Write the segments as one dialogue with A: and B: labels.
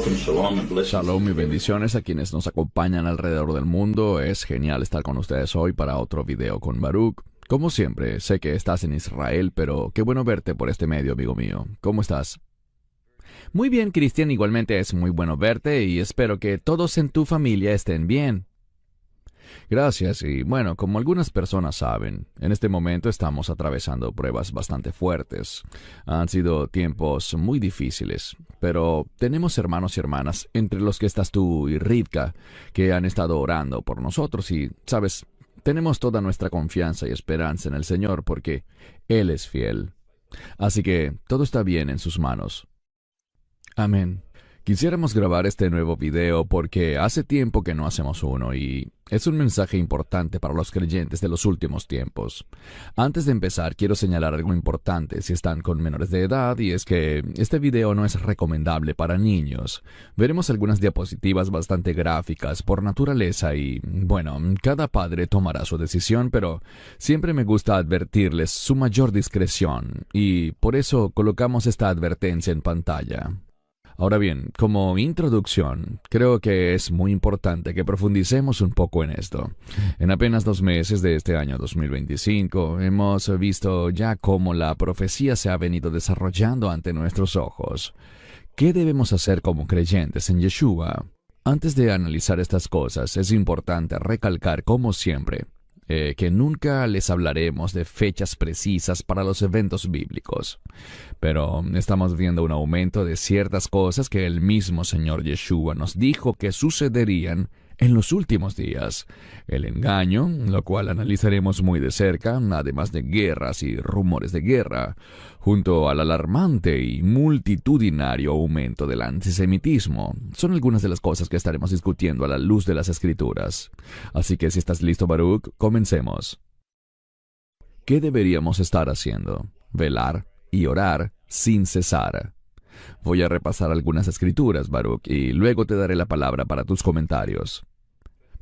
A: welcome, shalom and blessings.
B: Shalom y bendiciones a quienes nos acompañan alrededor del mundo. Es genial estar con ustedes hoy para otro video con Baruch. Como siempre, sé que estás en Israel, pero qué bueno verte por este medio, amigo mío. ¿Cómo estás? Muy bien, Cristian, igualmente es muy bueno verte y espero que todos en tu familia estén bien. Gracias, y bueno, como algunas personas saben, en este momento estamos atravesando pruebas bastante fuertes. Han sido tiempos muy difíciles, pero tenemos hermanos y hermanas, entre los que estás tú y Rivka, que han estado orando por nosotros y, sabes, tenemos toda nuestra confianza y esperanza en el Señor porque Él es fiel. Así que todo está bien en sus manos. Amén. Quisiéramos grabar este nuevo video porque hace tiempo que no hacemos uno y es un mensaje importante para los creyentes de los últimos tiempos. Antes de empezar, quiero señalar algo importante si están con menores de edad, y es que este video no es recomendable para niños. Veremos algunas diapositivas bastante gráficas por naturaleza y, bueno, cada padre tomará su decisión, pero siempre me gusta advertirles su mayor discreción y por eso colocamos esta advertencia en pantalla. Ahora bien, como introducción, creo que es muy importante que profundicemos un poco en esto. En apenas 2 meses de este año 2025, hemos visto ya cómo la profecía se ha venido desarrollando ante nuestros ojos. ¿Qué debemos hacer como creyentes en Yeshua? Antes de analizar estas cosas, es importante recalcar, como siempre, que nunca les hablaremos de fechas precisas para los eventos bíblicos. Pero estamos viendo un aumento de ciertas cosas que el mismo Señor Yeshua nos dijo que sucederían en los últimos días. El engaño, lo cual analizaremos muy de cerca, además de guerras y rumores de guerra, junto al alarmante y multitudinario aumento del antisemitismo, son algunas de las cosas que estaremos discutiendo a la luz de las Escrituras. Así que si estás listo, Baruch, comencemos. ¿Qué deberíamos estar haciendo? Velar y orar sin cesar. Voy a repasar algunas escrituras, Baruch, y luego te daré la palabra para tus comentarios.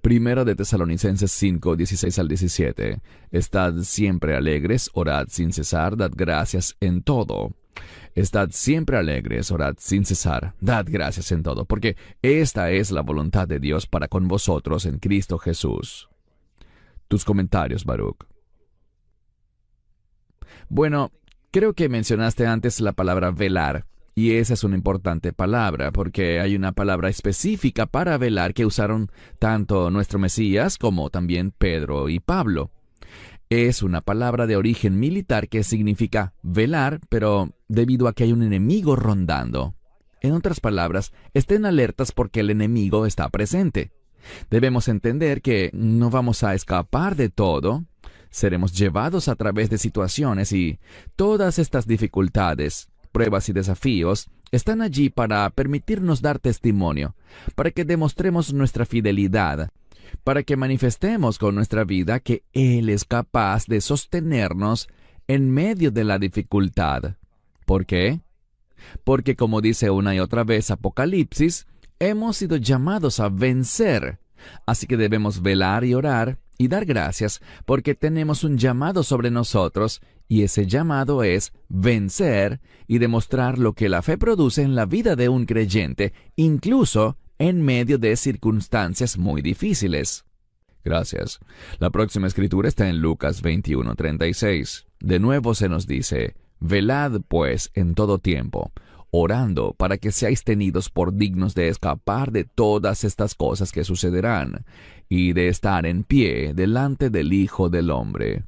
B: Primera de Tesalonicenses 5, 16 al 17. Estad siempre alegres, orad sin cesar, dad gracias en todo. Estad siempre alegres, orad sin cesar, dad gracias en todo, porque esta es la voluntad de Dios para con vosotros en Cristo Jesús. Tus comentarios, Baruch. Bueno, creo que mencionaste antes la palabra velar. Y esa es una importante palabra, porque hay una palabra específica para velar que usaron tanto nuestro Mesías como también Pedro y Pablo. Es una palabra de origen militar que significa velar, pero debido a que hay un enemigo rondando. En otras palabras, estén alertas porque el enemigo está presente. Debemos entender que no vamos a escapar de todo. Seremos llevados a través de situaciones y todas estas dificultades, pruebas y desafíos están allí para permitirnos dar testimonio, para que demostremos nuestra fidelidad, para que manifestemos con nuestra vida que Él es capaz de sostenernos en medio de la dificultad. ¿Por qué? Porque, como dice una y otra vez Apocalipsis, hemos sido llamados a vencer. Así que debemos velar y orar y dar gracias porque tenemos un llamado sobre nosotros, y ese llamado es vencer y demostrar lo que la fe produce en la vida de un creyente, incluso en medio de circunstancias muy difíciles. Gracias. La próxima escritura está en Lucas 21:36. De nuevo se nos dice: velad pues en todo tiempo, orando para que seáis tenidos por dignos de escapar de todas estas cosas que sucederán, y de estar en pie delante del Hijo del Hombre.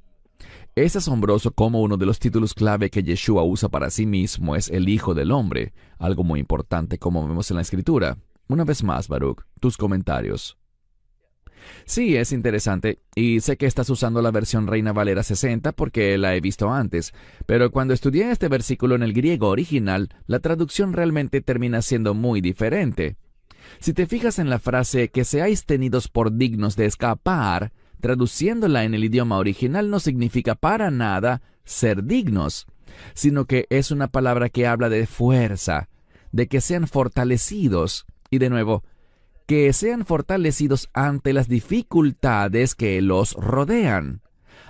B: Es asombroso cómo uno de los títulos clave que Yeshua usa para sí mismo es el Hijo del Hombre, algo muy importante como vemos en la Escritura. Una vez más, Baruch, tus comentarios. Sí, es interesante, y sé que estás usando la versión Reina Valera 60 porque la he visto antes, pero cuando estudié este versículo en el griego original, la traducción realmente termina siendo muy diferente. Si te fijas en la frase que seáis tenidos por dignos de escapar, traduciéndola en el idioma original no significa para nada ser dignos, sino que es una palabra que habla de fuerza, de que sean fortalecidos, y de nuevo, que sean fortalecidos ante las dificultades que los rodean.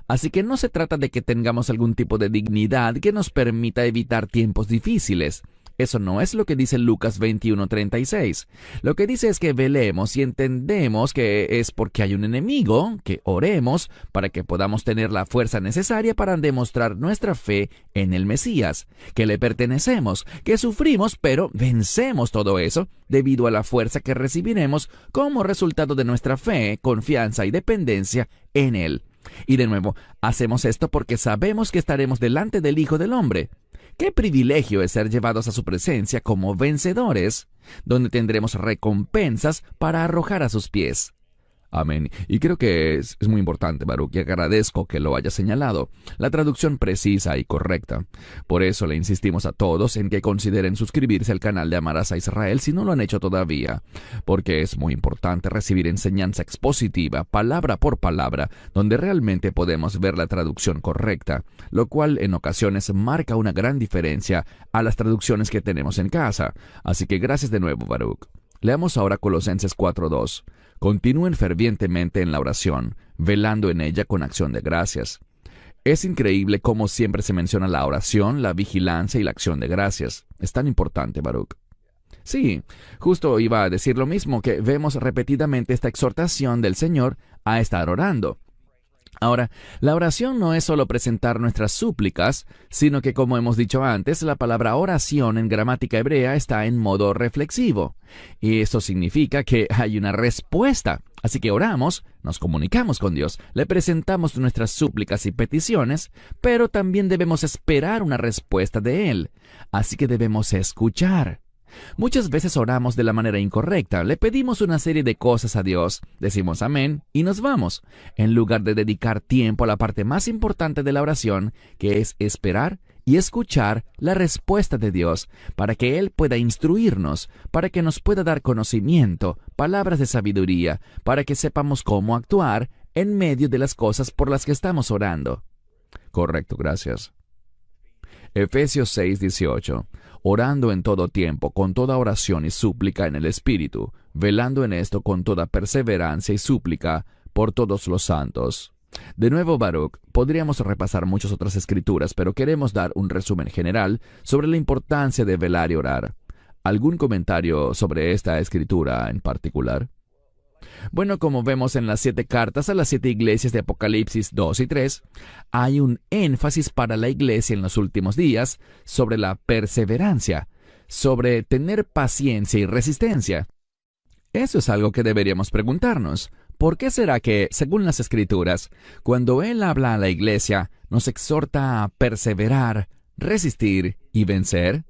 B: Así que no se trata de que tengamos algún tipo de dignidad que nos permita evitar tiempos difíciles. Eso no es lo que dice Lucas 21:36. Lo que dice es que velemos y entendemos que es porque hay un enemigo, que oremos para que podamos tener la fuerza necesaria para demostrar nuestra fe en el Mesías, que le pertenecemos, que sufrimos, pero vencemos todo eso debido a la fuerza que recibiremos como resultado de nuestra fe, confianza y dependencia en Él. Y de nuevo, hacemos esto porque sabemos que estaremos delante del Hijo del Hombre. ¡Qué privilegio es ser llevados a su presencia como vencedores, donde tendremos recompensas para arrojar a sus pies! Amén. Y creo que es muy importante, Baruch, y agradezco que lo haya señalado, la traducción precisa y correcta. Por eso le insistimos a todos en que consideren suscribirse al canal de Amarás a Israel si no lo han hecho todavía, porque es muy importante recibir enseñanza expositiva, palabra por palabra, donde realmente podemos ver la traducción correcta, lo cual en ocasiones marca una gran diferencia a las traducciones que tenemos en casa. Así que gracias de nuevo, Baruch. Leamos ahora Colosenses 4:2. Continúen fervientemente en la oración, velando en ella con acción de gracias. Es increíble cómo siempre se menciona la oración, la vigilancia y la acción de gracias. Es tan importante, Baruch. Sí, justo iba a decir lo mismo, que vemos repetidamente esta exhortación del Señor a estar orando. Ahora, la oración no es solo presentar nuestras súplicas, sino que, como hemos dicho antes, la palabra oración en gramática hebrea está en modo reflexivo. Y eso significa que hay una respuesta. Así que oramos, nos comunicamos con Dios, le presentamos nuestras súplicas y peticiones, pero también debemos esperar una respuesta de Él. Así que debemos escuchar. Muchas veces oramos de la manera incorrecta, le pedimos una serie de cosas a Dios, decimos amén y nos vamos, en lugar de dedicar tiempo a la parte más importante de la oración, que es esperar y escuchar la respuesta de Dios, para que Él pueda instruirnos, para que nos pueda dar conocimiento, palabras de sabiduría, para que sepamos cómo actuar en medio de las cosas por las que estamos orando. Correcto, gracias. Efesios 6:18. Orando en todo tiempo, con toda oración y súplica en el Espíritu, velando en esto con toda perseverancia y súplica por todos los santos. De nuevo, Baruch, podríamos repasar muchas otras escrituras, pero queremos dar un resumen general sobre la importancia de velar y orar. ¿Algún comentario sobre esta escritura en particular? Bueno, como vemos en las 7 cartas a las 7 iglesias de Apocalipsis 2 y 3, hay un énfasis para la iglesia en los últimos días sobre la perseverancia, sobre tener paciencia y resistencia. Eso es algo que deberíamos preguntarnos. ¿Por qué será que, según las Escrituras, cuando Él habla a la iglesia, nos exhorta a perseverar, resistir y vencer?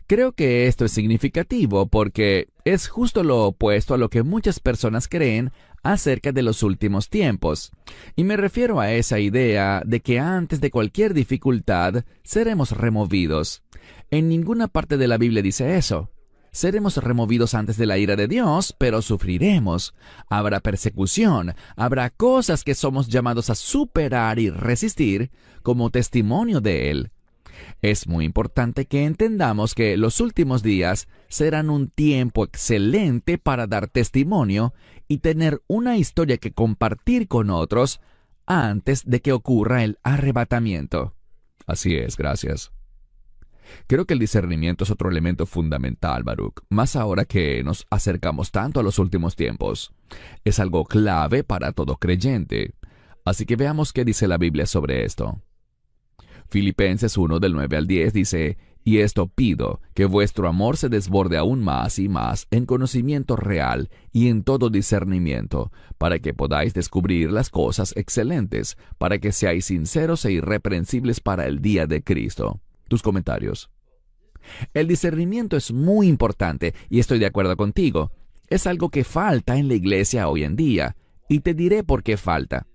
B: Creo que esto es significativo porque es justo lo opuesto a lo que muchas personas creen acerca de los últimos tiempos. Y me refiero a esa idea de que antes de cualquier dificultad seremos removidos. En ninguna parte de la Biblia dice eso. Seremos removidos antes de la ira de Dios, pero sufriremos. Habrá persecución, habrá cosas que somos llamados a superar y resistir como testimonio de Él. Es muy importante que entendamos que los últimos días serán un tiempo excelente para dar testimonio y tener una historia que compartir con otros antes de que ocurra el arrebatamiento. Así es, gracias. Creo que el discernimiento es otro elemento fundamental, Baruch, más ahora que nos acercamos tanto a los últimos tiempos. Es algo clave para todo creyente. Así que veamos qué dice la Biblia sobre esto. Filipenses 1 del 9 al 10 dice, «Y esto pido, que vuestro amor se desborde aún más y más en conocimiento real y en todo discernimiento, para que podáis descubrir las cosas excelentes, para que seáis sinceros e irreprensibles para el día de Cristo». Tus comentarios. El discernimiento es muy importante y estoy de acuerdo contigo. Es algo que falta en la iglesia hoy en día, y te diré por qué falta.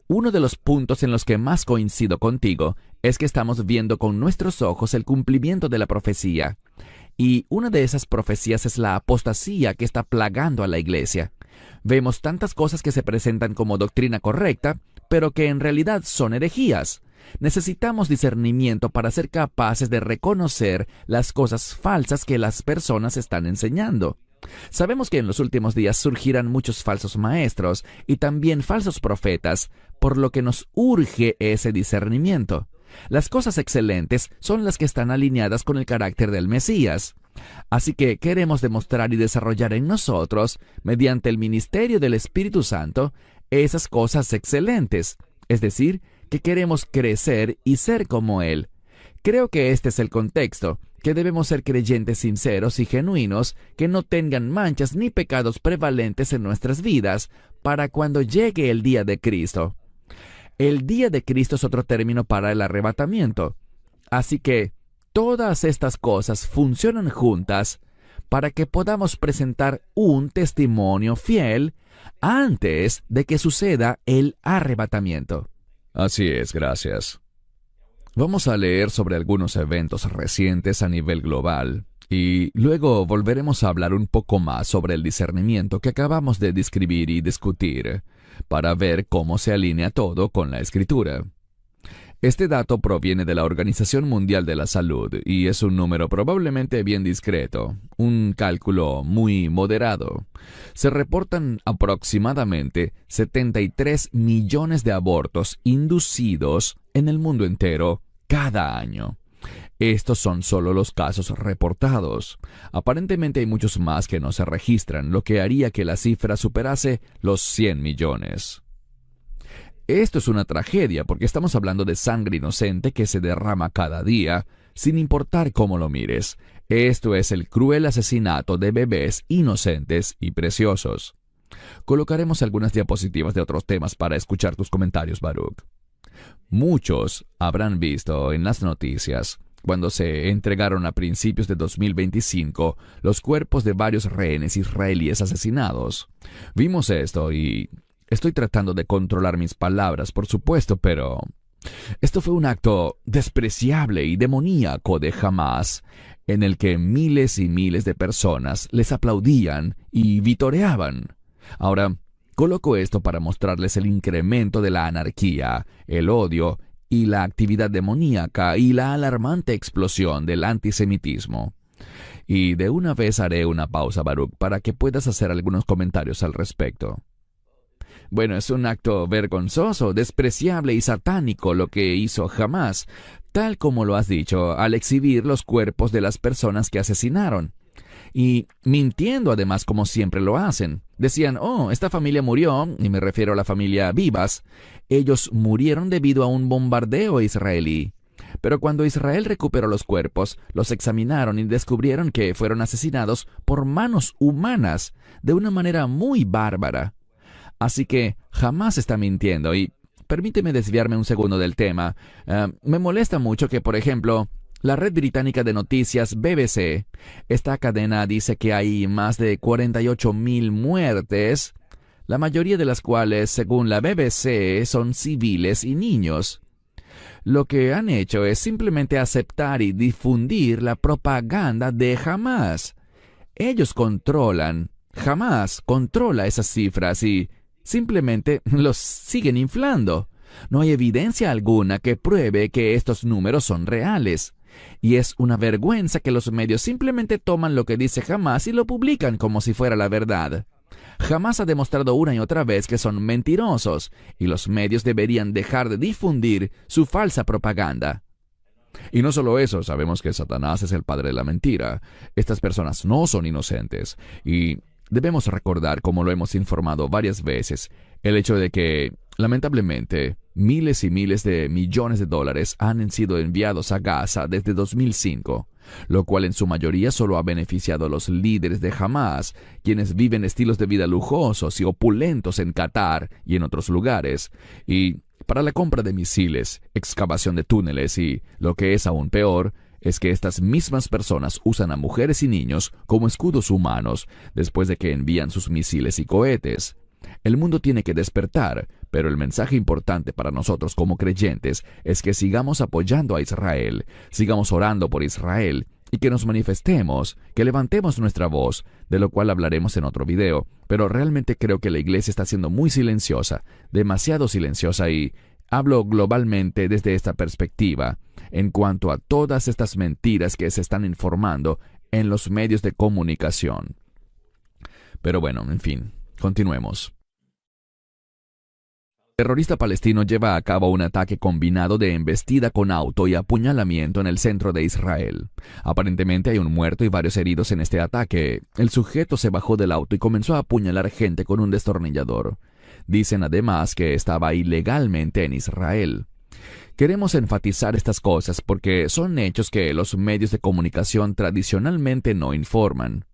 B: Uno de los puntos en los que más coincido contigo es que estamos viendo con nuestros ojos el cumplimiento de la profecía. Y una de esas profecías es la apostasía que está plagando a la iglesia. Vemos tantas cosas que se presentan como doctrina correcta, pero que en realidad son herejías. Necesitamos discernimiento para ser capaces de reconocer las cosas falsas que las personas están enseñando. Sabemos que en los últimos días surgirán muchos falsos maestros y también falsos profetas, por lo que nos urge ese discernimiento. Las cosas excelentes son las que están alineadas con el carácter del Mesías. Así que queremos demostrar y desarrollar en nosotros, mediante el ministerio del Espíritu Santo, esas cosas excelentes. Es decir, que queremos crecer y ser como Él. Creo que este es el contexto, que debemos ser creyentes sinceros y genuinos, que no tengan manchas ni pecados prevalentes en nuestras vidas, para cuando llegue el día de Cristo. El día de Cristo es otro término para el arrebatamiento. Así que todas estas cosas funcionan juntas para que podamos presentar un testimonio fiel antes de que suceda el arrebatamiento.
A: Así es, gracias.
B: Vamos a leer sobre algunos eventos recientes a nivel global y luego volveremos a hablar un poco más sobre el discernimiento que acabamos de describir y discutir, para ver cómo se alinea todo con la Escritura. Este dato proviene de la Organización Mundial de la Salud y es un número probablemente bien discreto, un cálculo muy moderado. Se reportan aproximadamente 73 millones de abortos inducidos en el mundo entero cada año. Estos son solo los casos reportados. Aparentemente hay muchos más que no se registran, lo que haría que la cifra superase los 100 millones. Esto es una tragedia porque estamos hablando de sangre inocente que se derrama cada día, sin importar cómo lo mires. Esto es el cruel asesinato de bebés inocentes y preciosos. Colocaremos algunas diapositivas de otros temas para escuchar tus comentarios, Baruch. Muchos habrán visto en las noticias, cuando se entregaron a principios de 2025, los cuerpos de varios rehenes israelíes asesinados. Vimos esto y estoy tratando de controlar mis palabras, por supuesto, pero esto fue un acto despreciable y demoníaco de Hamás, en el que miles y miles de personas les aplaudían y vitoreaban. Ahora, coloco esto para mostrarles el incremento de la anarquía, el odio y la actividad demoníaca y la alarmante explosión del antisemitismo. Y de una vez haré una pausa, Baruch, para que puedas hacer algunos comentarios al respecto. Bueno, es un acto vergonzoso, despreciable y satánico lo que hizo Hamás, tal como lo has dicho, al exhibir los cuerpos de las personas que asesinaron. Y mintiendo además como siempre lo hacen. Decían, esta familia murió, y me refiero a la familia Vivas. Ellos murieron debido a un bombardeo israelí. Pero cuando Israel recuperó los cuerpos, los examinaron y descubrieron que fueron asesinados por manos humanas, de una manera muy bárbara. Así que jamás está mintiendo y permíteme desviarme un segundo del tema. Me molesta mucho que, por ejemplo, la red británica de noticias BBC, esta cadena dice que hay más de 48,000 muertes, la mayoría de las cuales, según la BBC, son civiles y niños. Lo que han hecho es simplemente aceptar y difundir la propaganda de Hamás. Ellos controlan, Hamás controla esas cifras y simplemente los siguen inflando. No hay evidencia alguna que pruebe que estos números son reales. Y es una vergüenza que los medios simplemente toman lo que dice Hamás y lo publican como si fuera la verdad. Hamás ha demostrado una y otra vez que son mentirosos, y los medios deberían dejar de difundir su falsa propaganda. Y no solo eso, sabemos que Satanás es el padre de la mentira. Estas personas no son inocentes, y debemos recordar, como lo hemos informado varias veces, el hecho de que, lamentablemente, miles y miles de millones de dólares han sido enviados a Gaza desde 2005, lo cual en su mayoría solo ha beneficiado a los líderes de Hamás, quienes viven estilos de vida lujosos y opulentos en Qatar y en otros lugares, y para la compra de misiles, excavación de túneles y, lo que es aún peor, es que estas mismas personas usan a mujeres y niños como escudos humanos después de que envían sus misiles y cohetes. El mundo tiene que despertar, pero el mensaje importante para nosotros como creyentes es que sigamos apoyando a Israel, sigamos orando por Israel y que nos manifestemos, que levantemos nuestra voz, de lo cual hablaremos en otro video. Pero realmente creo que la iglesia está siendo muy silenciosa, demasiado silenciosa y hablo globalmente desde esta perspectiva, en cuanto a todas estas mentiras que se están informando en los medios de comunicación. Pero bueno, en fin, continuemos. terrorista palestino lleva a cabo un ataque combinado de embestida con auto y apuñalamiento en el centro de Israel. Aparentemente hay un muerto y varios heridos en este ataque. El sujeto se bajó del auto y comenzó a apuñalar gente con un destornillador. Dicen además que estaba ilegalmente en Israel. Queremos enfatizar estas cosas porque son hechos que los medios de comunicación tradicionalmente no informan.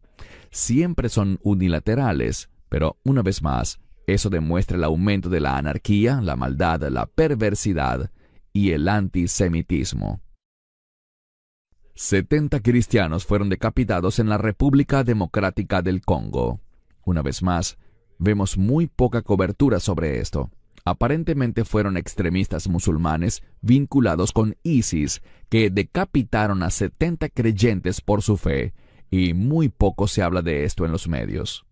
B: Siempre son unilaterales, pero una vez más, eso demuestra el aumento de la anarquía, la maldad, la perversidad y el antisemitismo. 70 cristianos fueron decapitados en la República Democrática del Congo. Una vez más, vemos muy poca cobertura sobre esto. Aparentemente fueron extremistas musulmanes vinculados con ISIS que decapitaron a 70 creyentes por su fe, y muy poco se habla de esto en los medios.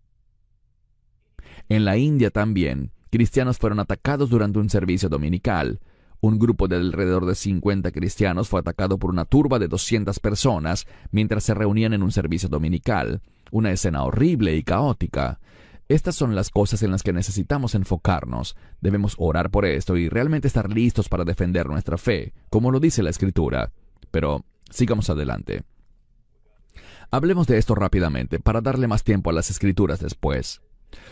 B: En la India también, cristianos fueron atacados durante un servicio dominical. Un grupo de alrededor de 50 cristianos fue atacado por una turba de 200 personas mientras se reunían en un servicio dominical. Una escena horrible y caótica. Estas son las cosas en las que necesitamos enfocarnos. Debemos orar por esto y realmente estar listos para defender nuestra fe, como lo dice la Escritura. Pero sigamos adelante. Hablemos de esto rápidamente para darle más tiempo a las Escrituras después.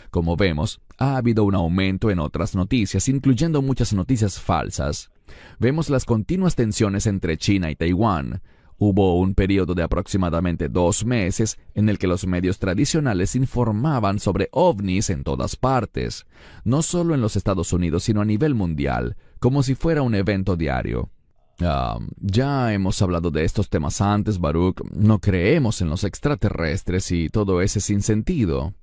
B: Como vemos, ha habido un aumento en otras noticias, incluyendo muchas noticias falsas. Vemos las continuas tensiones entre China y Taiwán. Hubo un periodo de aproximadamente 2 meses en el que los medios tradicionales informaban sobre ovnis en todas partes, no solo en los Estados Unidos, sino a nivel mundial, como si fuera un evento diario. Ya hemos hablado de estos temas antes, Baruch. No creemos en los extraterrestres y todo ese sinsentido.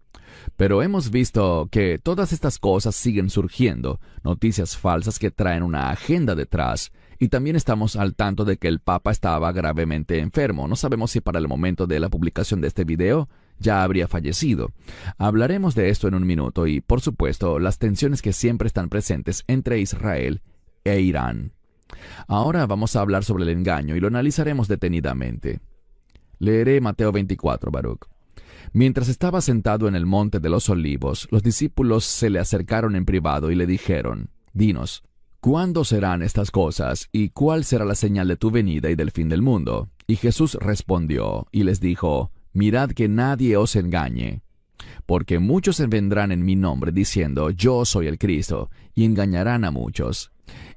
B: Pero hemos visto que todas estas cosas siguen surgiendo, noticias falsas que traen una agenda detrás, y también estamos al tanto de que el Papa estaba gravemente enfermo. No sabemos si para el momento de la publicación de este video ya habría fallecido. Hablaremos de esto en un minuto y, por supuesto, las tensiones que siempre están presentes entre Israel e Irán. Ahora vamos a hablar sobre el engaño y lo analizaremos detenidamente. Leeré Mateo 24, Baruch. Mientras estaba sentado en el monte de los olivos, los discípulos se le acercaron en privado y le dijeron: «Dinos, ¿cuándo serán estas cosas y cuál será la señal de tu venida y del fin del mundo?» Y Jesús respondió y les dijo: «Mirad que nadie os engañe, porque muchos vendrán en mi nombre diciendo: Yo soy el Cristo, y engañarán a muchos.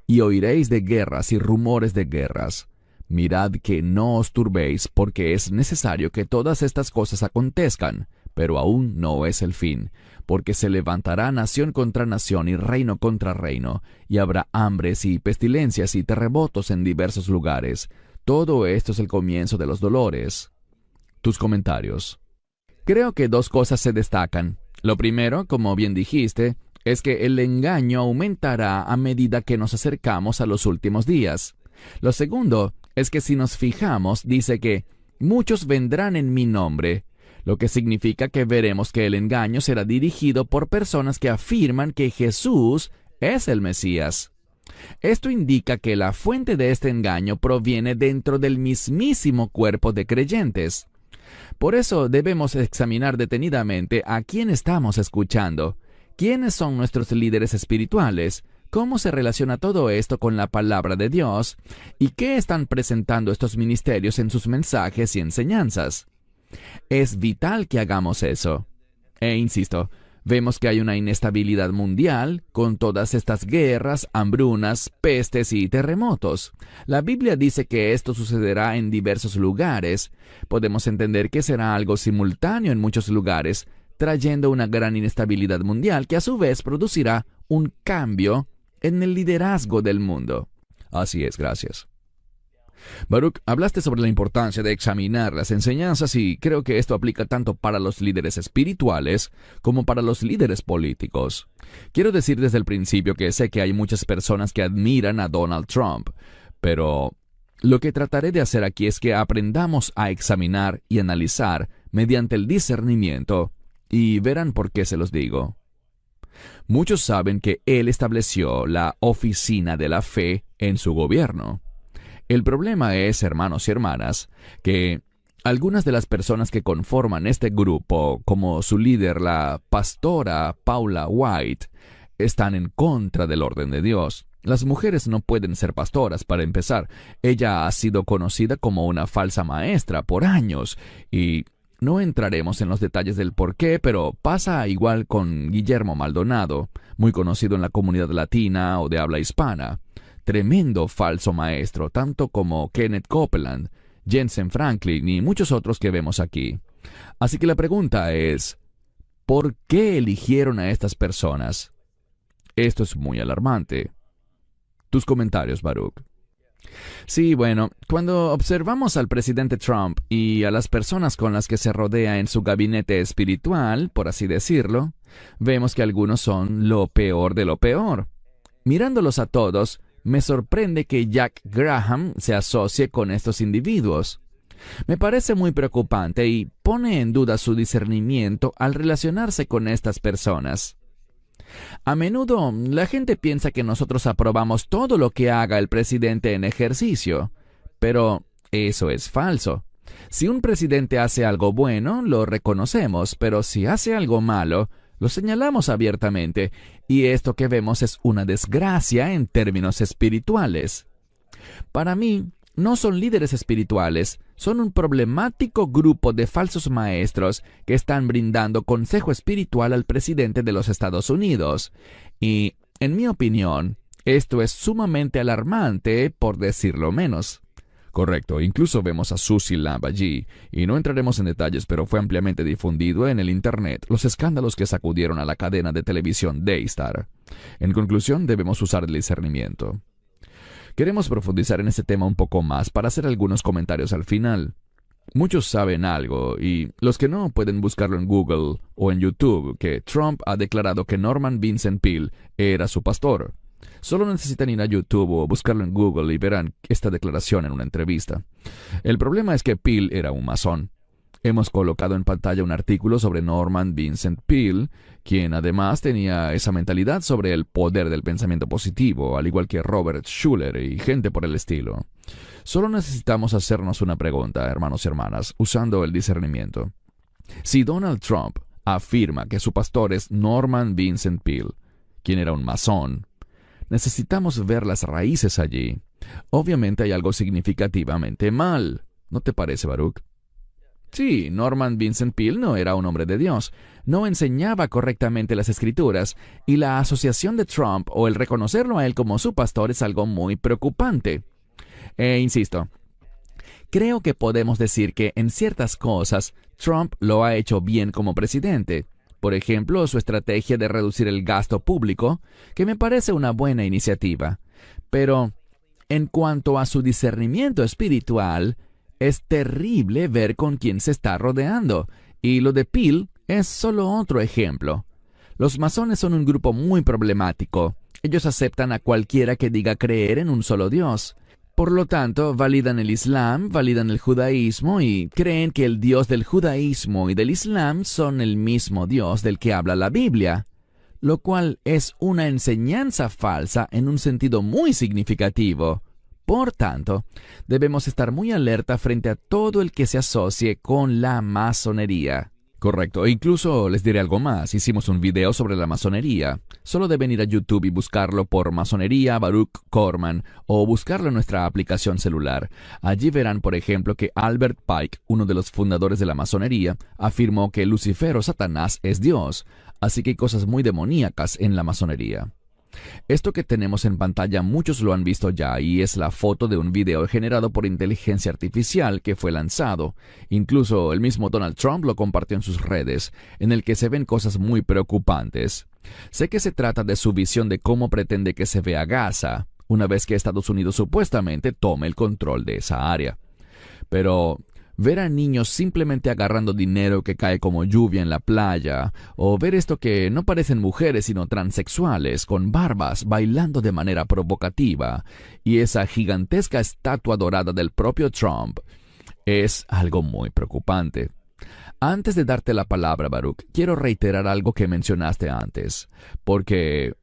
B: Y oiréis de guerras y rumores de guerras. Mirad que no os turbéis, porque es necesario que todas estas cosas acontezcan, pero aún no es el fin, porque se levantará nación contra nación y reino contra reino, y habrá hambres y pestilencias y terremotos en diversos lugares. Todo esto es el comienzo de los dolores». Tus comentarios. Creo que 2 cosas se destacan. Lo primero, como bien dijiste, es que el engaño aumentará a medida que nos acercamos a los últimos días. Lo segundo es que si nos fijamos, dice que muchos vendrán en mi nombre, lo que significa que veremos que el engaño será dirigido por personas que afirman que Jesús es el Mesías. Esto indica que la fuente de este engaño proviene dentro del mismísimo cuerpo de creyentes. Por eso debemos examinar detenidamente a quién estamos escuchando, quiénes son nuestros líderes espirituales, cómo se relaciona todo esto con la palabra de Dios y qué están presentando estos ministerios en sus mensajes y enseñanzas. Es vital que hagamos eso. Insisto, vemos que hay una inestabilidad mundial con todas estas guerras, hambrunas, pestes y terremotos. La Biblia dice que esto sucederá en diversos lugares. Podemos entender que será algo simultáneo en muchos lugares, trayendo una gran inestabilidad mundial que a su vez producirá un cambio en el liderazgo del mundo. Así es, gracias. Baruch, hablaste sobre la importancia de examinar las enseñanzas y creo que esto aplica tanto para los líderes espirituales como para los líderes políticos. Quiero decir desde el principio que sé que hay muchas personas que admiran a Donald Trump, pero lo que trataré de hacer aquí es que aprendamos a examinar y analizar mediante el discernimiento, y verán por qué se los digo. Muchos saben que él estableció la oficina de la fe en su gobierno. El problema es, hermanos y hermanas, que algunas de las personas que conforman este grupo, como su líder, la pastora Paula White, están en contra del orden de Dios. Las mujeres no pueden ser pastoras, para empezar. Ella ha sido conocida como una falsa maestra por años, y no entraremos en los detalles del por qué, pero pasa igual con Guillermo Maldonado, muy conocido en la comunidad latina o de habla hispana. Tremendo falso maestro, tanto como Kenneth Copeland, Jensen Franklin y muchos otros que vemos aquí. Así que la pregunta es, ¿por qué eligieron a estas personas? Esto es muy alarmante. Tus comentarios, Baruch. Sí, bueno, cuando observamos al presidente Trump y a las personas con las que se rodea en su gabinete espiritual, por así decirlo, vemos que algunos son lo peor de lo peor. Mirándolos a todos, me sorprende que Jack Graham se asocie con estos individuos. Me parece muy preocupante y pone en duda su discernimiento al relacionarse con estas personas. A menudo la gente piensa que nosotros aprobamos todo lo que haga el presidente en ejercicio, pero eso es falso. Si un presidente hace algo bueno, lo reconocemos, pero si hace algo malo, lo señalamos abiertamente, y esto que vemos es una desgracia en términos espirituales. Para mí, no son líderes espirituales, son un problemático grupo de falsos maestros que están brindando consejo espiritual al presidente de los Estados Unidos. Y, en mi opinión, esto es sumamente alarmante, por decirlo menos. Correcto, incluso vemos a Susie Lamb allí, y no entraremos en detalles, pero fue ampliamente difundido en el Internet los escándalos que sacudieron a la cadena de televisión Daystar. En conclusión, debemos usar el discernimiento. Queremos profundizar en este tema un poco más para hacer algunos comentarios al final. Muchos saben algo, y los que no pueden buscarlo en Google o en YouTube, que Trump ha declarado que Norman Vincent Peale era su pastor. Solo necesitan ir a YouTube o buscarlo en Google y verán esta declaración en una entrevista. El problema es que Peale era un masón. Hemos colocado en pantalla un artículo sobre Norman Vincent Peale, quien además tenía esa mentalidad sobre el poder del pensamiento positivo, al igual que Robert Schuller y gente por el estilo. Solo necesitamos hacernos una pregunta, hermanos y hermanas, usando el discernimiento. Si Donald Trump afirma que su pastor es Norman Vincent Peale, quien era un masón, necesitamos ver las raíces allí. Obviamente hay algo significativamente mal. ¿No te parece, Baruch? Sí, Norman Vincent Peale no era un hombre de Dios, no enseñaba correctamente las Escrituras, y la asociación de Trump o el reconocerlo a él como su pastor es algo muy preocupante. Insisto, creo que podemos decir que en ciertas cosas Trump lo ha hecho bien como presidente. Por ejemplo, su estrategia de reducir el gasto público, que me parece una buena iniciativa. Pero, en cuanto a su discernimiento espiritual, es terrible ver con quién se está rodeando, y lo de Peale es solo otro ejemplo. Los masones son un grupo muy problemático. Ellos aceptan a cualquiera que diga creer en un solo Dios. Por lo tanto, validan el Islam, validan el judaísmo y creen que el Dios del judaísmo y del Islam son el mismo Dios del que habla la Biblia, lo cual es una enseñanza falsa en un sentido muy significativo. Por tanto, debemos estar muy alerta frente a todo el que se asocie con la masonería. Correcto, e incluso les diré algo más. Hicimos un video sobre la masonería. Solo deben ir a YouTube y buscarlo por Masonería Baruch Corman o buscarlo en nuestra aplicación celular. Allí verán, por ejemplo, que Albert Pike, uno de los fundadores de la masonería, afirmó que Lucifer o Satanás es Dios. Así que hay cosas muy demoníacas en la masonería. Esto que tenemos en pantalla muchos lo han visto ya, y es la foto de un video generado por inteligencia artificial que fue lanzado. Incluso el mismo Donald Trump lo compartió en sus redes, en el que se ven cosas muy preocupantes. Sé que se trata de su visión de cómo pretende que se vea Gaza, una vez que Estados Unidos supuestamente tome el control de esa área. Pero ver a niños simplemente agarrando dinero que cae como lluvia en la playa, o ver esto que no parecen mujeres sino transexuales, con barbas, bailando de manera provocativa, y esa gigantesca estatua dorada del propio Trump, es algo muy preocupante. Antes de darte la palabra, Baruch, quiero reiterar algo que mencionaste antes, porque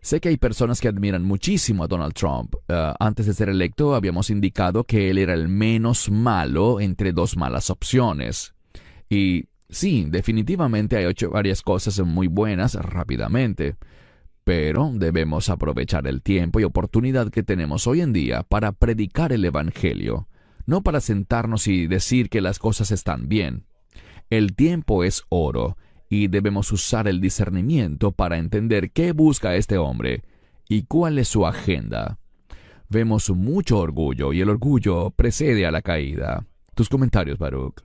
B: sé que hay personas que admiran muchísimo a Donald Trump. Antes de ser electo, habíamos indicado que él era el menos malo entre dos malas opciones. Y sí, definitivamente ha hecho varias cosas muy buenas rápidamente. Pero debemos aprovechar el tiempo y oportunidad que tenemos hoy en día para predicar el Evangelio, no para sentarnos y decir que las cosas están bien. El tiempo es oro, y debemos usar el discernimiento para entender qué busca este hombre y cuál es su agenda. Vemos mucho orgullo, y el orgullo precede a la caída. Tus comentarios, Baruch.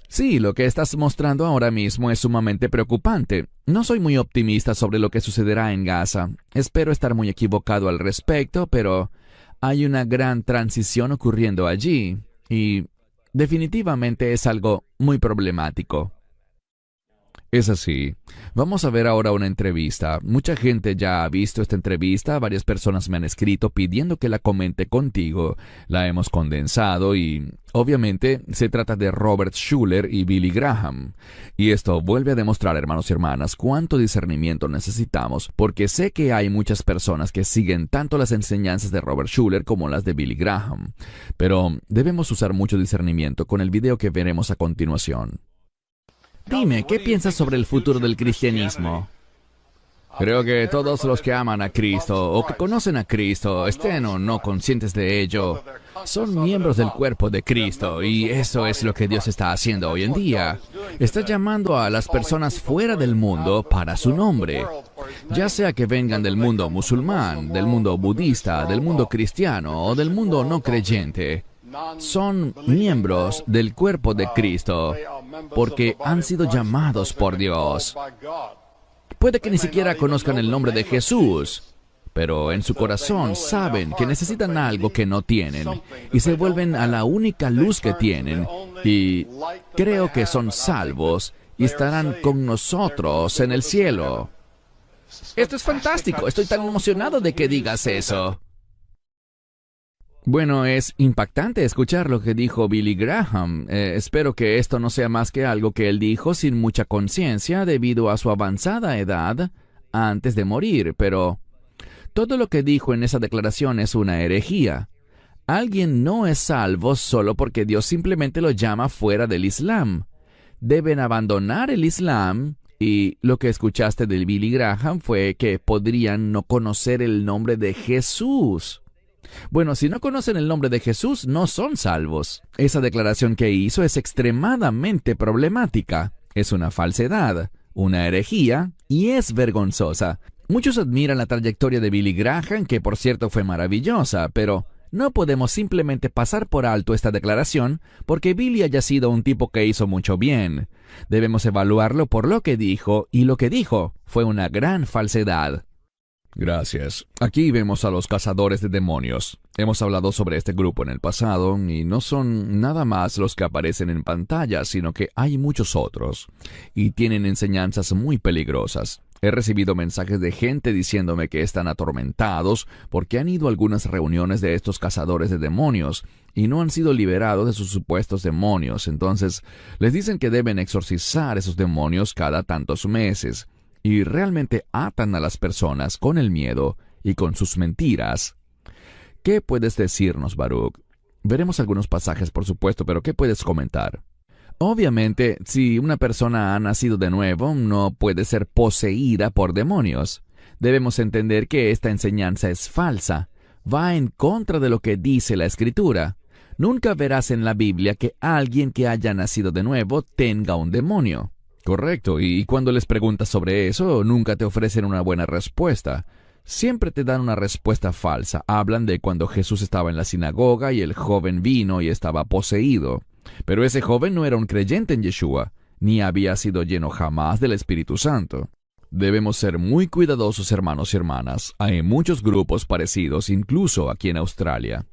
B: Sí, lo que estás mostrando ahora mismo es sumamente preocupante. No soy muy optimista sobre lo que sucederá en Gaza. Espero estar muy equivocado al respecto, pero hay una gran transición ocurriendo allí, y definitivamente es algo muy problemático. Es así. Vamos a ver ahora una entrevista. Mucha gente ya ha visto esta entrevista. Varias personas me han escrito pidiendo que la comente contigo. La hemos condensado y, obviamente, se trata de Robert Schuller y Billy Graham. Y esto vuelve a demostrar, hermanos y hermanas, cuánto discernimiento necesitamos, porque sé que hay muchas personas que siguen tanto las enseñanzas de Robert Schuller como las de Billy Graham. Pero debemos usar mucho discernimiento con el video que veremos a continuación.
C: Dime, ¿qué piensas sobre el futuro del cristianismo?
A: Creo que todos los que aman a Cristo o que conocen a Cristo, estén o no conscientes de ello, son miembros del cuerpo de Cristo, y eso es lo que Dios está haciendo hoy en día. Está llamando a las personas fuera del mundo para su nombre, ya sea que vengan del mundo musulmán, del mundo budista, del mundo cristiano o del mundo no creyente. Son miembros del cuerpo de Cristo porque han sido llamados por Dios. Puede que ni siquiera conozcan el nombre de Jesús, pero en su corazón saben que necesitan algo que no tienen y se vuelven a la única luz que tienen, y creo que son salvos y estarán con nosotros en el cielo.
C: Esto es fantástico. Estoy tan emocionado de que digas eso.
B: Bueno, es impactante escuchar lo que dijo Billy Graham. Espero que esto no sea más que algo que él dijo sin mucha conciencia debido a su avanzada edad antes de morir, pero todo lo que dijo en esa declaración es una herejía. Alguien no es salvo solo porque Dios simplemente lo llama fuera del Islam. Deben abandonar el Islam, y lo que escuchaste de Billy Graham fue que podrían no conocer el nombre de Jesús. Bueno, si no conocen el nombre de Jesús, no son salvos. Esa declaración que hizo es extremadamente problemática. Es una falsedad, una herejía, y es vergonzosa. Muchos admiran la trayectoria de Billy Graham, que por cierto fue maravillosa, pero no podemos simplemente pasar por alto esta declaración porque Billy haya sido un tipo que hizo mucho bien. Debemos evaluarlo por lo que dijo, y lo que dijo fue una gran falsedad.
A: Gracias. Aquí vemos a los cazadores de demonios. Hemos hablado sobre este grupo en el pasado, y no son nada más los que aparecen en pantalla, sino que hay muchos otros, y tienen enseñanzas muy peligrosas. He recibido mensajes de gente diciéndome que están atormentados porque han ido a algunas reuniones de estos cazadores de demonios y no han sido liberados de sus supuestos demonios. Entonces, les dicen que deben exorcizar esos demonios cada tantos meses, y realmente atan a las personas con el miedo y con sus mentiras. ¿Qué puedes decirnos, Baruch? Veremos algunos pasajes, por supuesto, pero ¿qué puedes comentar? Obviamente, si una persona ha nacido de nuevo, no puede ser poseída por demonios. Debemos entender que esta enseñanza es falsa. Va en contra de lo que dice la Escritura. Nunca verás en la Biblia que alguien que haya nacido de nuevo tenga un demonio.
B: Correcto, y cuando les preguntas sobre eso, nunca te ofrecen una buena respuesta. Siempre te dan una respuesta falsa. Hablan de cuando Jesús estaba en la sinagoga y el joven vino y estaba poseído. Pero ese joven no era un creyente en Yeshua, ni había sido lleno jamás del Espíritu Santo. Debemos ser muy cuidadosos, hermanos y hermanas. Hay muchos grupos parecidos, incluso aquí en Australia.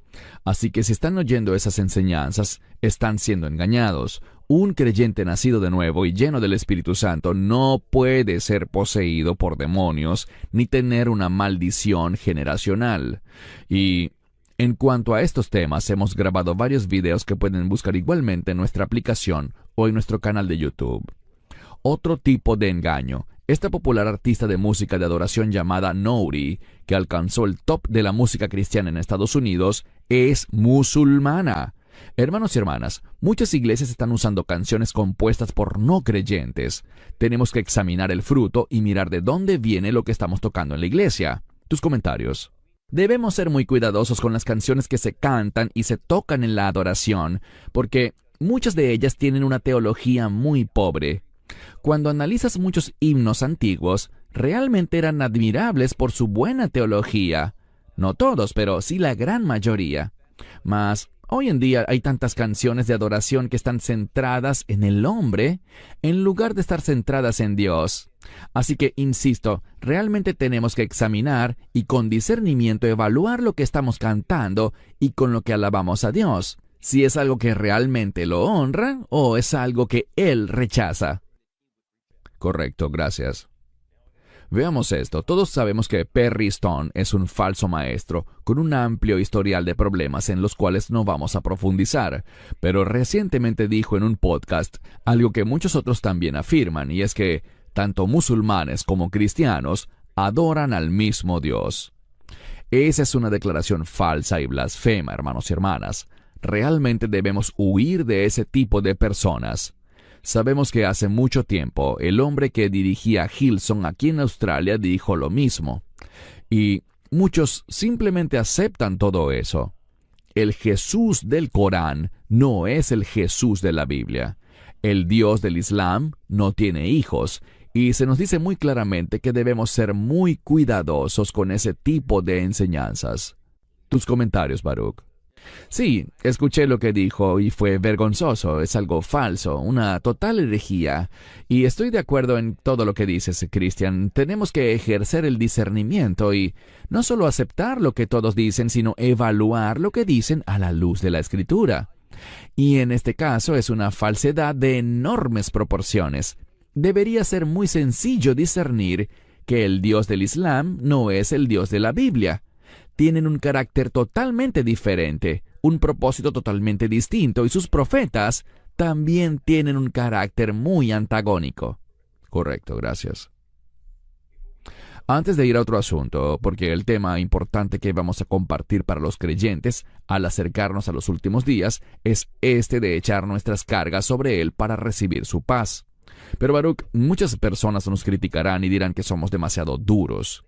B: Así que si están oyendo esas enseñanzas, están siendo engañados. Un creyente nacido de nuevo y lleno del Espíritu Santo no puede ser poseído por demonios ni tener una maldición generacional. Y en cuanto a estos temas, hemos grabado varios videos que pueden buscar igualmente en nuestra aplicación o en nuestro canal de YouTube. Otro tipo de engaño. Esta popular artista de música de adoración llamada Nouri, que alcanzó el top de la música cristiana en Estados Unidos, es musulmana.
A: Hermanos y hermanas, muchas iglesias están usando canciones compuestas por no creyentes. Tenemos que examinar el fruto y mirar de dónde viene lo que estamos tocando en la iglesia. Tus comentarios. Debemos ser muy cuidadosos con las canciones que se cantan y se tocan en la adoración, porque muchas de ellas tienen una teología muy pobre. Cuando analizas muchos himnos antiguos, realmente eran admirables por su buena teología. No todos, pero sí la gran mayoría. Mas hoy en día hay tantas canciones de adoración que están centradas en el hombre en lugar de estar centradas en Dios. Así que, insisto, realmente tenemos que examinar y con discernimiento evaluar lo que estamos cantando y con lo que alabamos a Dios, si es algo que realmente lo honra o es algo que Él rechaza. Correcto, gracias. Veamos esto. Todos sabemos que Perry Stone es un falso maestro, con un amplio historial de problemas en los cuales no vamos a profundizar, pero recientemente dijo en un podcast algo que muchos otros también afirman, y es que tanto musulmanes como cristianos adoran al mismo Dios. Esa es una declaración falsa y blasfema, hermanos y hermanas. Realmente debemos huir de ese tipo de personas. Sabemos que hace mucho tiempo el hombre que dirigía Hillsong aquí en Australia dijo lo mismo. Y muchos simplemente aceptan todo eso. El Jesús del Corán no es el Jesús de la Biblia. El Dios del Islam no tiene hijos. Y se nos dice muy claramente que debemos ser muy cuidadosos con ese tipo de enseñanzas. Tus comentarios, Baruch. Sí, escuché lo que dijo y fue vergonzoso, es algo falso, una total herejía. Y estoy de acuerdo en todo lo que dices, Christian. Tenemos que ejercer el discernimiento y no solo aceptar lo que todos dicen, sino evaluar lo que dicen a la luz de la Escritura. Y en este caso es una falsedad de enormes proporciones. Debería ser muy sencillo discernir que el Dios del Islam no es el Dios de la Biblia. Tienen un carácter totalmente diferente, un propósito totalmente distinto, y sus profetas también tienen un carácter muy antagónico. Correcto, gracias. Antes de ir a otro asunto, porque el tema importante que vamos a compartir para los creyentes al acercarnos a los últimos días es este de echar nuestras cargas sobre Él para recibir su paz. Pero Baruch, muchas personas nos criticarán y dirán que somos demasiado duros.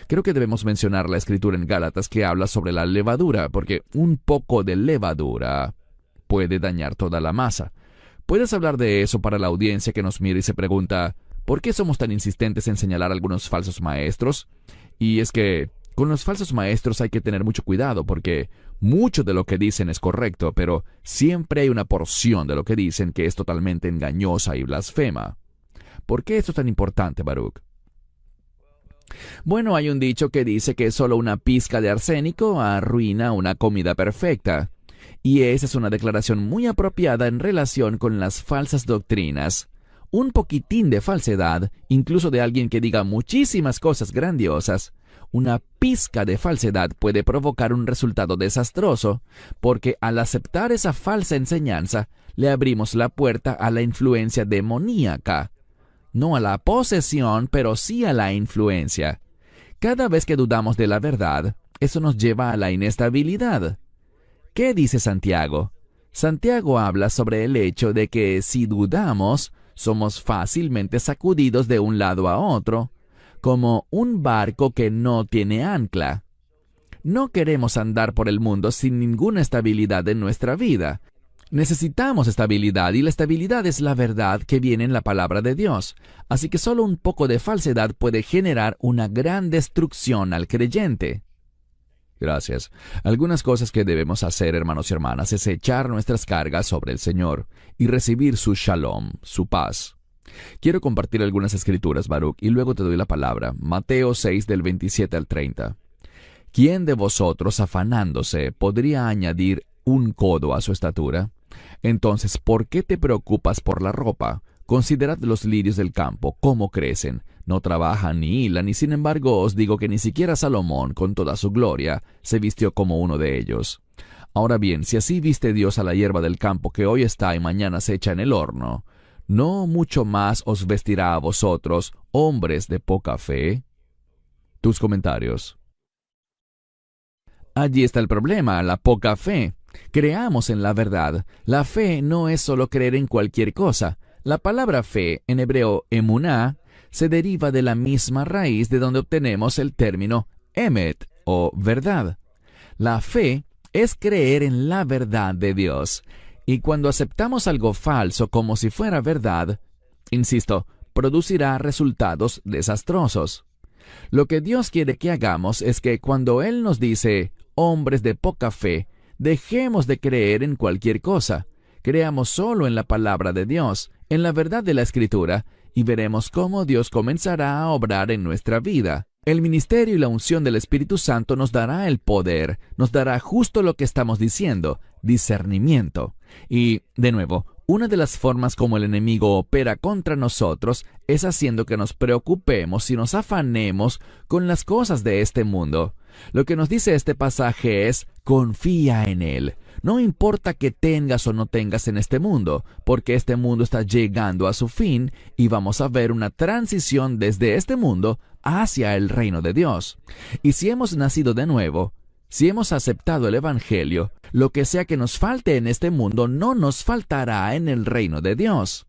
A: Creo que debemos mencionar la escritura en Gálatas que habla sobre la levadura, porque un poco de levadura puede dañar toda la masa. ¿Puedes hablar de eso para la audiencia que nos mira y se pregunta, ¿por qué somos tan insistentes en señalar a algunos falsos maestros? Y es que con los falsos maestros hay que tener mucho cuidado, porque mucho de lo que dicen es correcto, pero siempre hay una porción de lo que dicen que es totalmente engañosa y blasfema. ¿Por qué esto es tan importante, Baruch? Bueno, hay un dicho que dice que solo una pizca de arsénico arruina una comida perfecta. Y esa es una declaración muy apropiada en relación con las falsas doctrinas. Un poquitín de falsedad, incluso de alguien que diga muchísimas cosas grandiosas, una pizca de falsedad puede provocar un resultado desastroso, porque al aceptar esa falsa enseñanza, le abrimos la puerta a la influencia demoníaca. No a la posesión, pero sí a la influencia. Cada vez que dudamos de la verdad, eso nos lleva a la inestabilidad. ¿Qué dice Santiago? Santiago habla sobre el hecho de que si dudamos, somos fácilmente sacudidos de un lado a otro, como un barco que no tiene ancla. No queremos andar por el mundo sin ninguna estabilidad en nuestra vida. Necesitamos estabilidad, y la estabilidad es la verdad que viene en la palabra de Dios. Así que solo un poco de falsedad puede generar una gran destrucción al creyente. Gracias. Algunas cosas que debemos hacer, hermanos y hermanas, es echar nuestras cargas sobre el Señor y recibir su shalom, su paz. Quiero compartir algunas escrituras, Baruch, y luego te doy la palabra. Mateo 6, del 27 al 30. ¿Quién de vosotros, afanándose, podría añadir un codo a su estatura? Entonces, ¿por qué te preocupas por la ropa? Considerad los lirios del campo, cómo crecen. No trabajan ni hilan, y sin embargo os digo que ni siquiera Salomón, con toda su gloria, se vistió como uno de ellos. Ahora bien, si así viste Dios a la hierba del campo que hoy está y mañana se echa en el horno, ¿no mucho más os vestirá a vosotros, hombres de poca fe? Tus comentarios. Allí está el problema, la poca fe. Creamos en la verdad. La fe no es solo creer en cualquier cosa. La palabra fe, en hebreo emuná, se deriva de la misma raíz de donde obtenemos el término emet, o verdad. La fe es creer en la verdad de Dios. Y cuando aceptamos algo falso como si fuera verdad, insisto, producirá resultados desastrosos. Lo que Dios quiere que hagamos es que cuando Él nos dice, hombres de poca fe, dejemos de creer en cualquier cosa. Creamos solo en la palabra de Dios, en la verdad de la Escritura, y veremos cómo Dios comenzará a obrar en nuestra vida. El ministerio y la unción del Espíritu Santo nos dará el poder, nos dará justo lo que estamos diciendo, discernimiento. Y, de nuevo, una de las formas como el enemigo opera contra nosotros es haciendo que nos preocupemos y nos afanemos con las cosas de este mundo. Lo que nos dice este pasaje es, confía en Él. No importa que tengas o no tengas en este mundo, porque este mundo está llegando a su fin y vamos a ver una transición desde este mundo hacia el reino de Dios. Y si hemos nacido de nuevo, si hemos aceptado el Evangelio, lo que sea que nos falte en este mundo no nos faltará en el reino de Dios.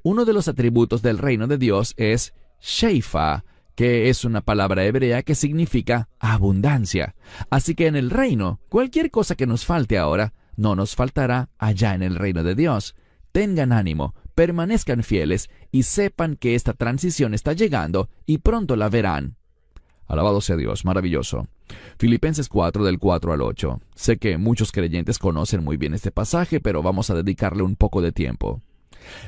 A: Uno de los atributos del reino de Dios es Sheifa, que es una palabra hebrea que significa abundancia. Así que en el reino, cualquier cosa que nos falte ahora, no nos faltará allá en el reino de Dios. Tengan ánimo, permanezcan fieles y sepan que esta transición está llegando y pronto la verán.
B: Alabado sea Dios, maravilloso. Filipenses 4 del 4 al 8. Sé que muchos creyentes conocen muy bien este pasaje, pero vamos a dedicarle un poco de tiempo.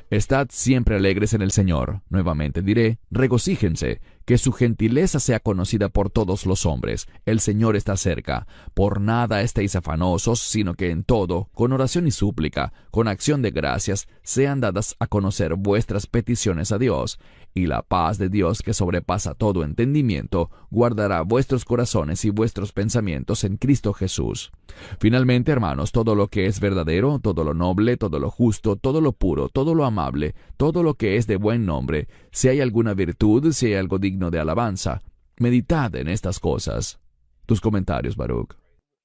B: Estad siempre alegres en el Señor. Nuevamente diré, regocíjense, que su gentileza sea conocida por todos los hombres. El Señor está cerca. Por nada estéis afanosos, sino que en todo, con oración y súplica, con acción de gracias, sean dadas a conocer vuestras peticiones a Dios. Y la paz de Dios, que sobrepasa todo entendimiento, guardará vuestros corazones y vuestros pensamientos en Cristo Jesús. Finalmente, hermanos, todo lo que es verdadero, todo lo noble, todo lo justo, todo lo puro, todo lo amable, todo lo que es de buen nombre, si hay alguna virtud, si hay algo digno de alabanza, meditad en estas cosas. Tus comentarios, Baruch.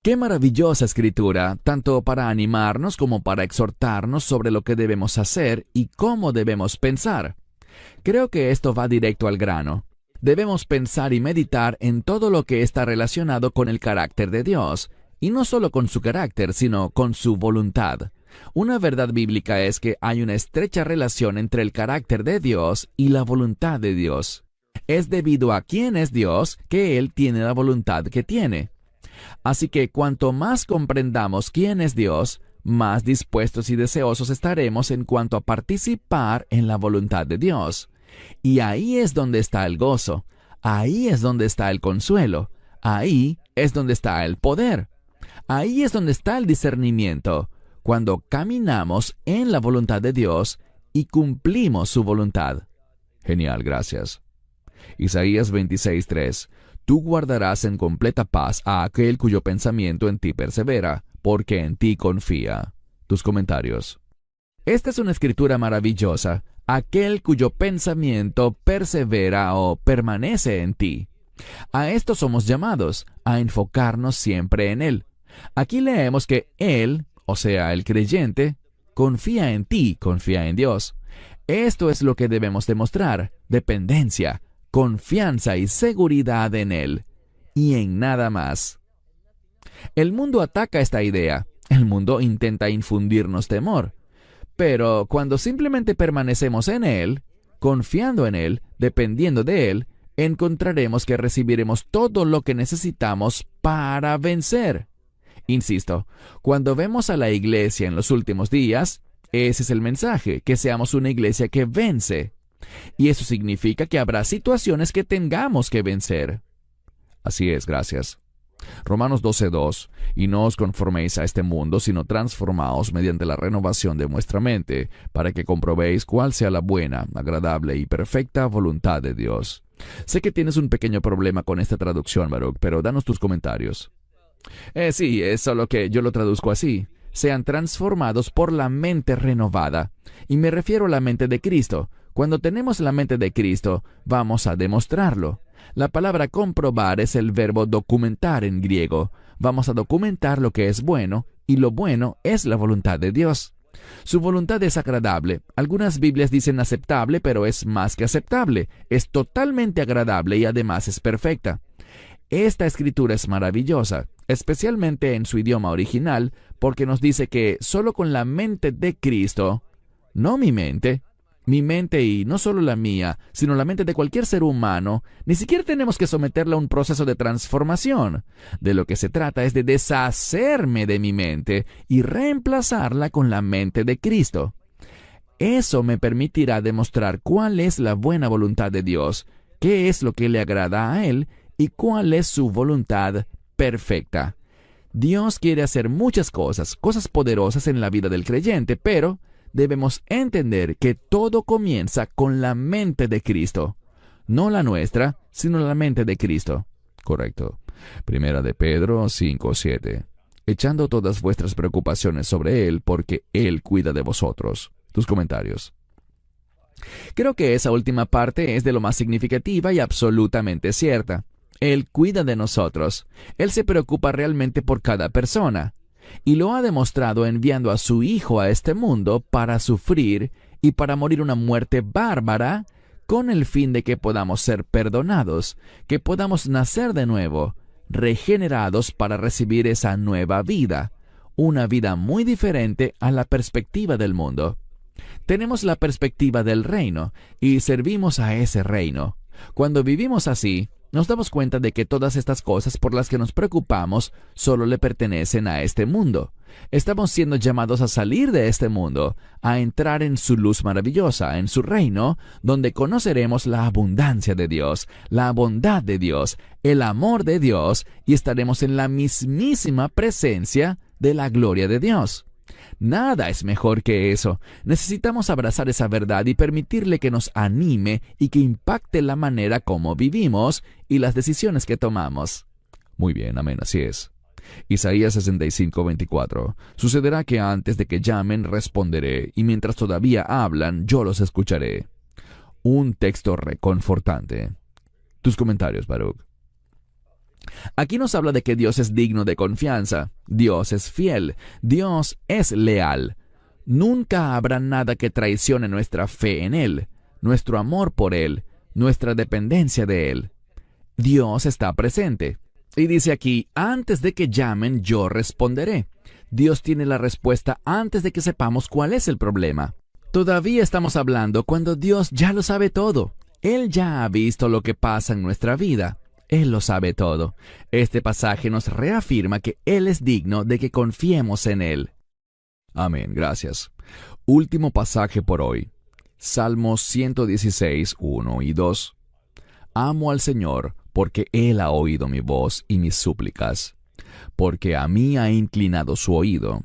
A: ¡Qué maravillosa escritura, tanto para animarnos como para exhortarnos sobre lo que debemos hacer y cómo debemos pensar! Creo que esto va directo al grano. Debemos pensar y meditar en todo lo que está relacionado con el carácter de Dios, y no solo con su carácter, sino con su voluntad. Una verdad bíblica es que hay una estrecha relación entre el carácter de Dios y la voluntad de Dios. Es debido a quién es Dios que Él tiene la voluntad que tiene. Así que cuanto más comprendamos quién es Dios, más dispuestos y deseosos estaremos en cuanto a participar en la voluntad de Dios. Y ahí es donde está el gozo, ahí es donde está el consuelo, ahí es donde está el poder, ahí es donde está el discernimiento, cuando caminamos en la voluntad de Dios y cumplimos su voluntad.
B: Genial, gracias. Isaías 26:3. Tú guardarás en completa paz a aquel cuyo pensamiento en ti persevera, porque en ti confía. Tus comentarios.
A: Esta es una escritura maravillosa. Aquel cuyo pensamiento persevera o permanece en ti. A esto somos llamados, a enfocarnos siempre en Él. Aquí leemos que Él, o sea, el creyente, confía en ti, confía en Dios. Esto es lo que debemos demostrar: dependencia, confianza y seguridad en Él, y en nada más. El mundo ataca esta idea. El mundo intenta infundirnos temor. Pero cuando simplemente permanecemos en Él, confiando en Él, dependiendo de Él, encontraremos que recibiremos todo lo que necesitamos para vencer. Insisto, cuando vemos a la iglesia en los últimos días, ese es el mensaje, que seamos una iglesia que vence. Y eso significa que habrá situaciones que tengamos que vencer.
B: Así es, gracias. Romanos 12:2. Y no os conforméis a este mundo, sino transformaos mediante la renovación de vuestra mente, para que comprobéis cuál sea la buena, agradable y perfecta voluntad de Dios. Sé que tienes un pequeño problema con esta traducción, Baruch, pero danos tus comentarios.
A: Sí, es solo que yo lo traduzco así. Sean transformados por la mente renovada. Y me refiero a la mente de Cristo. Cuando tenemos la mente de Cristo, vamos a demostrarlo. La palabra comprobar es el verbo documentar en griego. Vamos a documentar lo que es bueno, y lo bueno es la voluntad de Dios. Su voluntad es agradable. Algunas Biblias dicen aceptable, pero es más que aceptable. Es totalmente agradable y además es perfecta. Esta escritura es maravillosa, especialmente en su idioma original, porque nos dice que solo con la mente de Cristo, no mi mente y no solo la mía, sino la mente de cualquier ser humano, ni siquiera tenemos que someterla a un proceso de transformación. De lo que se trata es de deshacerme de mi mente y reemplazarla con la mente de Cristo. Eso me permitirá demostrar cuál es la buena voluntad de Dios, qué es lo que le agrada a Él y cuál es su voluntad perfecta. Dios quiere hacer muchas cosas poderosas en la vida del creyente, pero debemos entender que todo comienza con la mente de Cristo. No la nuestra, sino la mente de Cristo. Correcto. Primera de Pedro 5:7. Echando todas vuestras preocupaciones sobre Él, porque Él cuida de vosotros. Tus comentarios. Creo que esa última parte es de lo más significativa y absolutamente cierta. Él cuida de nosotros. Él se preocupa realmente por cada persona. Y lo ha demostrado enviando a su Hijo a este mundo para sufrir y para morir una muerte bárbara, con el fin de que podamos ser perdonados, que podamos nacer de nuevo, regenerados para recibir esa nueva vida, una vida muy diferente a la perspectiva del mundo. Tenemos la perspectiva del reino y servimos a ese reino. Cuando vivimos así, nos damos cuenta de que todas estas cosas por las que nos preocupamos solo le pertenecen a este mundo. Estamos siendo llamados a salir de este mundo, a entrar en su luz maravillosa, en su reino, donde conoceremos la abundancia de Dios, la bondad de Dios, el amor de Dios, y estaremos en la mismísima presencia de la gloria de Dios. Nada es mejor que eso. Necesitamos abrazar esa verdad y permitirle que nos anime y que impacte la manera como vivimos y las decisiones que tomamos. Muy bien, amén, así es. Isaías 65:24. Sucederá que antes de que llamen, responderé, y mientras todavía hablan, yo los escucharé. Un texto reconfortante. Tus comentarios, Baruch. Aquí nos habla de que Dios es digno de confianza, Dios es fiel, Dios es leal. Nunca habrá nada que traicione nuestra fe en Él, nuestro amor por Él, nuestra dependencia de Él. Dios está presente. Y dice aquí, antes de que llamen, yo responderé. Dios tiene la respuesta antes de que sepamos cuál es el problema. Todavía estamos hablando cuando Dios ya lo sabe todo. Él ya ha visto lo que pasa en nuestra vida. Él lo sabe todo. Este pasaje nos reafirma que Él es digno de que confiemos en Él. Amén, gracias. Último pasaje por hoy. Salmos 116, 1 y 2. Amo al Señor, porque Él ha oído mi voz y mis súplicas, porque a mí ha inclinado su oído.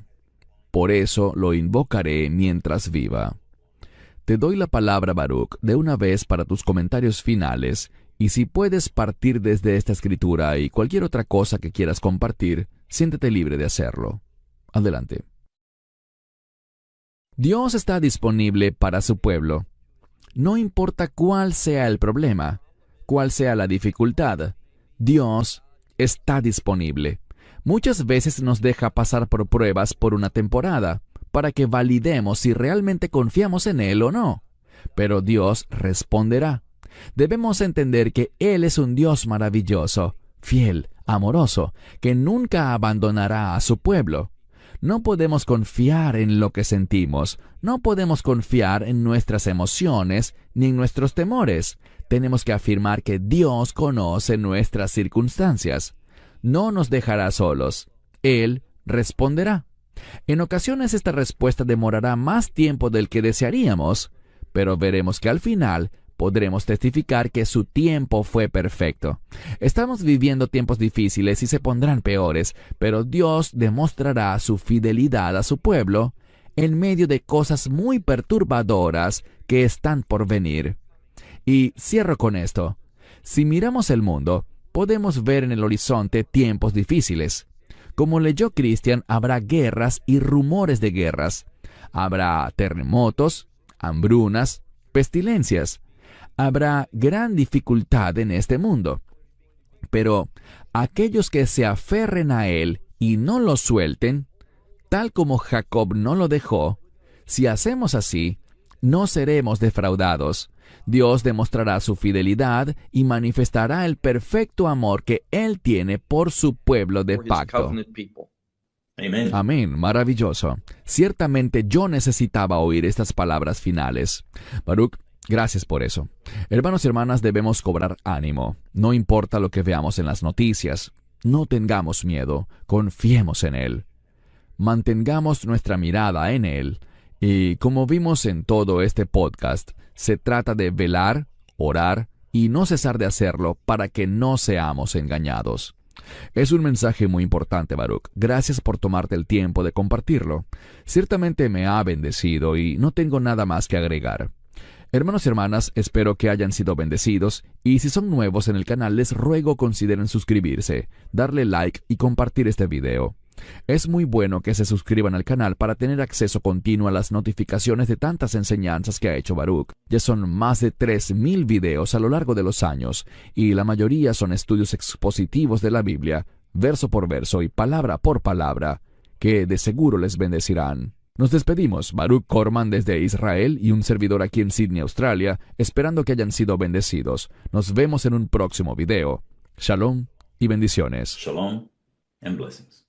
A: Por eso lo invocaré mientras viva. Te doy la palabra, Baruch, de una vez para tus comentarios finales, y si puedes partir desde esta escritura y cualquier otra cosa que quieras compartir, siéntete libre de hacerlo. Adelante. Dios está disponible para su pueblo. No importa cuál sea el problema, cuál sea la dificultad, Dios está disponible. Muchas veces nos deja pasar por pruebas por una temporada, para que validemos si realmente confiamos en Él o no. Pero Dios responderá. Debemos entender que Él es un Dios maravilloso, fiel, amoroso, que nunca abandonará a su pueblo. No podemos confiar en lo que sentimos, no podemos confiar en nuestras emociones ni en nuestros temores. Tenemos que afirmar que Dios conoce nuestras circunstancias. No nos dejará solos. Él responderá. En ocasiones esta respuesta demorará más tiempo del que desearíamos, pero veremos que al final podremos testificar que su tiempo fue perfecto. Estamos viviendo tiempos difíciles y se pondrán peores, pero Dios demostrará su fidelidad a su pueblo en medio de cosas muy perturbadoras que están por venir. Y cierro con esto. Si miramos el mundo, podemos ver en el horizonte tiempos difíciles. Como leyó Christian, habrá guerras y rumores de guerras. Habrá terremotos, hambrunas, pestilencias. habrá gran dificultad en este mundo. Pero aquellos que se aferren a Él y no lo suelten, tal como Jacob no lo dejó, si hacemos así, no seremos defraudados. Dios demostrará su fidelidad y manifestará el perfecto amor que Él tiene por su pueblo de pacto. Amén, maravilloso. Ciertamente yo necesitaba oír estas palabras finales. Baruch, gracias por eso. Hermanos y hermanas, debemos cobrar ánimo. No importa lo que veamos en las noticias. No tengamos miedo, confiemos en Él. Mantengamos nuestra mirada en Él. Y como vimos en todo este podcast, se trata de velar, orar y no cesar de hacerlo para que no seamos engañados. Es un mensaje muy importante, Baruch. Gracias por tomarte el tiempo de compartirlo. Ciertamente me ha bendecido y no tengo nada más que agregar. Hermanos y hermanas, espero que hayan sido bendecidos y si son nuevos en el canal les ruego consideren suscribirse, darle like y compartir este video. Es muy bueno que se suscriban al canal para tener acceso continuo a las notificaciones de tantas enseñanzas que ha hecho Baruch. Ya son más de 3,000 videos a lo largo de los años, y la mayoría son estudios expositivos de la Biblia, verso por verso y palabra por palabra, que de seguro les bendecirán. Nos despedimos, Baruch Corman desde Israel y un servidor aquí en Sydney, Australia, esperando que hayan sido bendecidos. Nos vemos en un próximo video. Shalom y bendiciones.
D: Shalom and blessings.